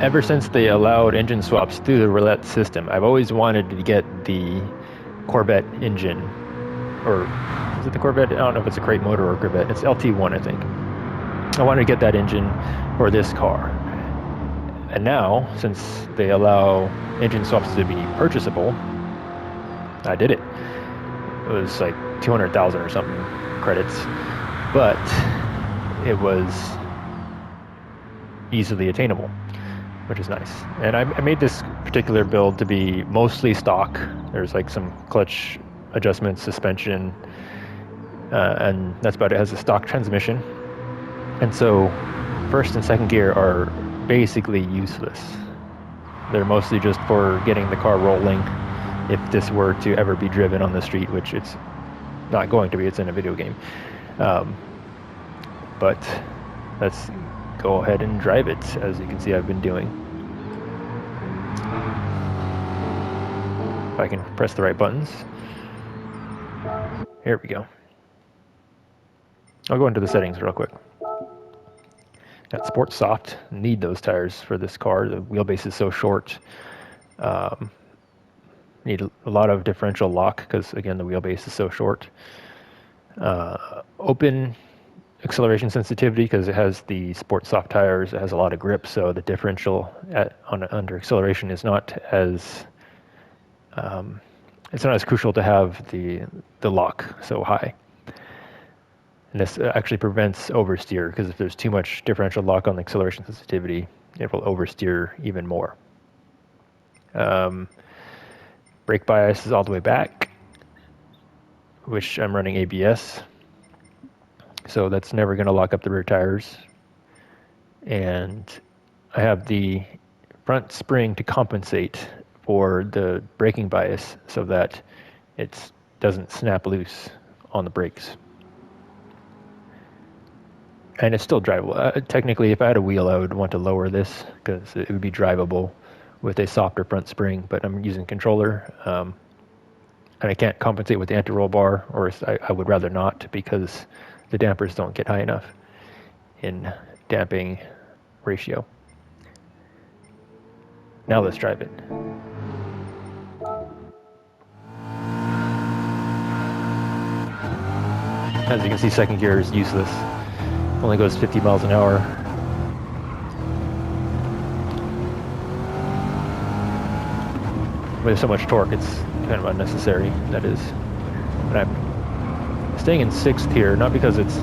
Ever since they allowed engine swaps through the roulette system, I've always wanted to get the Corvette engine. Or is it the Corvette? I don't know if it's a crate motor or Corvette. It's LT1, I think. I wanted to get that engine for this car. And now, since they allow engine swaps to be purchasable, I did it. It was like 200,000 or something credits, but it was easily attainable, which is nice. And I made this particular build to be mostly stock. There's like some clutch adjustments, suspension, and that's about it. It has a stock transmission. And so first and second gear are basically useless. They're mostly just for getting the car rolling if this were to ever be driven on the street, which it's not going to be. It's in a video game. But let's go ahead and drive it. As you can see, I've been doing. If I can press the right buttons. Here we go. I'll go into the settings real quick. Got Sport Soft. Need those tires for this car. The wheelbase is so short. Need a lot of differential lock because, again, the wheelbase is so short. Open acceleration sensitivity because it has the Sport Soft tires. It has a lot of grip, so the differential under acceleration is not as it's not as crucial to have the lock so high. And this actually prevents oversteer because if there's too much differential lock on the acceleration sensitivity, it will oversteer even more. Brake bias is all the way back, which I'm running ABS. So that's never going to lock up the rear tires. And I have the front spring to compensate for the braking bias so that it doesn't snap loose on the brakes. And it's still drivable. Technically, if I had a wheel, I would want to lower this because it would be drivable with a softer front spring, but I'm using controller. And I can't compensate with the anti-roll bar, or I would rather not because the dampers don't get high enough in damping ratio. Now let's drive it. As you can see, second gear is useless. Only goes 50 miles an hour. With so much torque, it's kind of unnecessary, that is. And I'm staying in sixth here, not because it's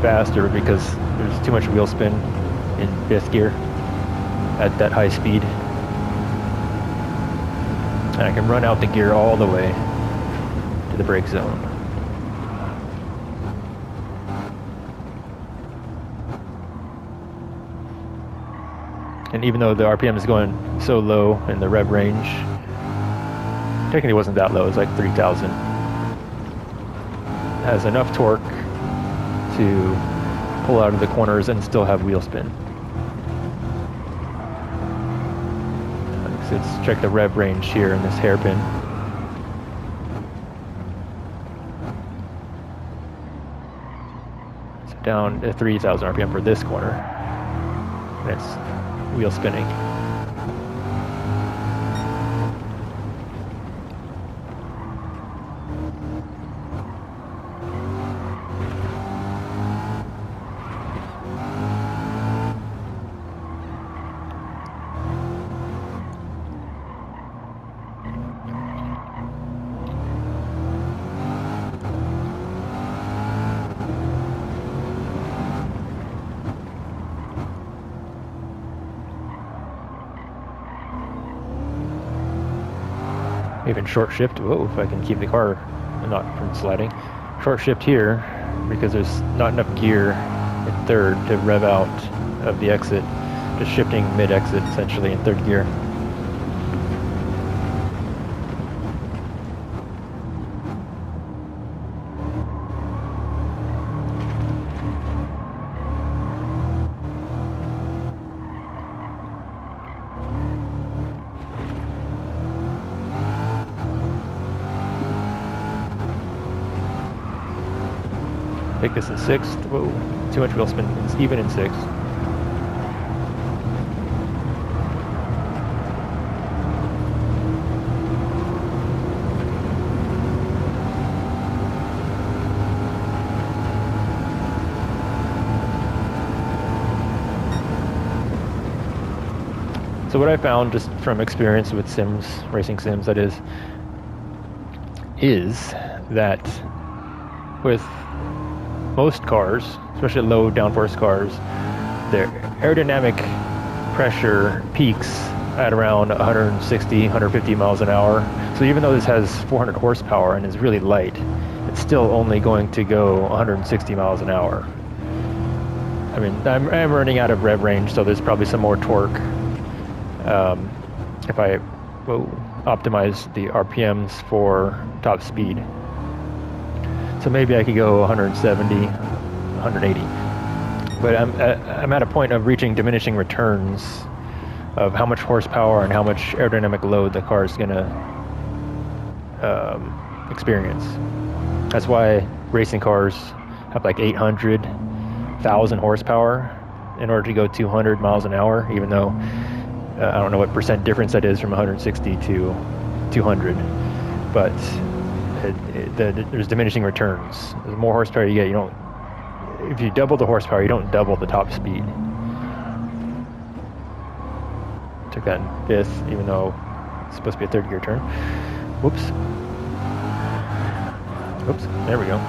faster, but because there's too much wheel spin in fifth gear at that high speed. And I can run out the gear all the way to the brake zone. And even though the RPM is going so low in the rev range, technically it wasn't that low, it was like 3,000. It has enough torque to pull out of the corners and still have wheel spin. Let's check the rev range here in this hairpin. So down to 3,000 RPM for this corner. And it's wheel spinning. Even short shift. Whoa, if I can keep the car not from sliding. Short shift here because there's not enough gear in third to rev out of the exit. Just shifting mid-exit essentially in third gear. Take this in sixth. Whoa, too much wheel spin, even in 6. So what I found just from experience with sims, racing sims that is that with most cars, especially low downforce cars, their aerodynamic pressure peaks at around 160, 150 miles an hour. So even though this has 400 horsepower and is really light, it's still only going to go 160 miles an hour. I mean, I'm running out of rev range, so there's probably some more torque. If I optimize the RPMs for top speed. So maybe I could go 170, 180. But I'm at a point of reaching diminishing returns of how much horsepower and how much aerodynamic load the car is going to experience. That's why racing cars have like 800,000 horsepower in order to go 200 miles an hour, even though I don't know what percent difference that is from 160 to 200, but there's diminishing returns. The more horsepower you get, if you double the horsepower, you don't double the top speed. Took that in 5th, even though it's supposed to be a 3rd gear turn. Whoops. Oops, there we go.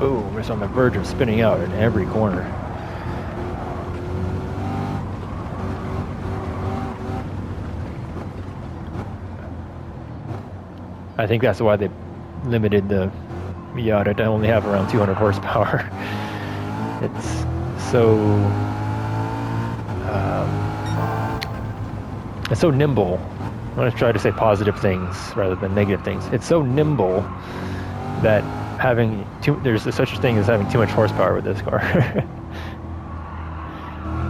Oh, we're on the verge of spinning out in every corner. I think that's why they limited the Miata to only have around 200 horsepower. It's so nimble. I'm going to try to say positive things rather than negative things. It's so nimble that there's such a thing as having too much horsepower with this car.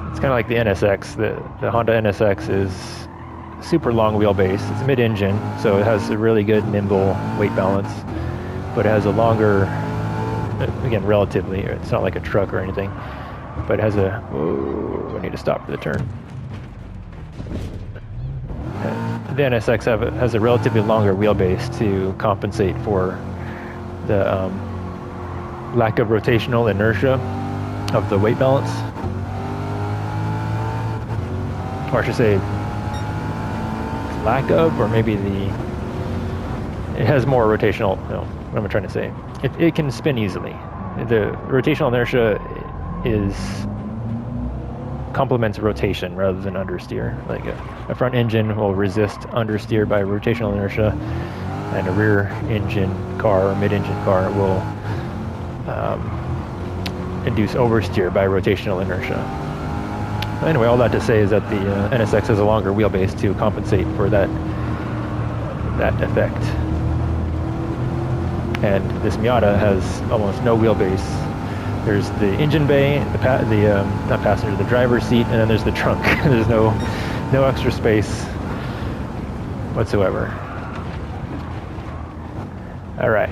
It's kind of like the NSX. The Honda NSX is super long wheelbase. It's mid-engine, so it has a really good nimble weight balance, but it has a longer, again, relatively, it's not like a truck or anything, but it has I need to stop for the turn. The NSX has a relatively longer wheelbase to compensate for the lack of rotational inertia of the weight balance, or I should say lack of, or maybe it has more rotational, what am I trying to say? It can spin easily. The rotational inertia complements rotation rather than understeer. Like a front engine will resist understeer by rotational inertia, and a rear engine car or mid-engine car will induce oversteer by rotational inertia. Anyway, all that to say is that the NSX has a longer wheelbase to compensate for that effect. And this Miata has almost no wheelbase. There's the engine bay, not passenger, the driver's seat, and then there's the trunk. There's no extra space whatsoever. All right.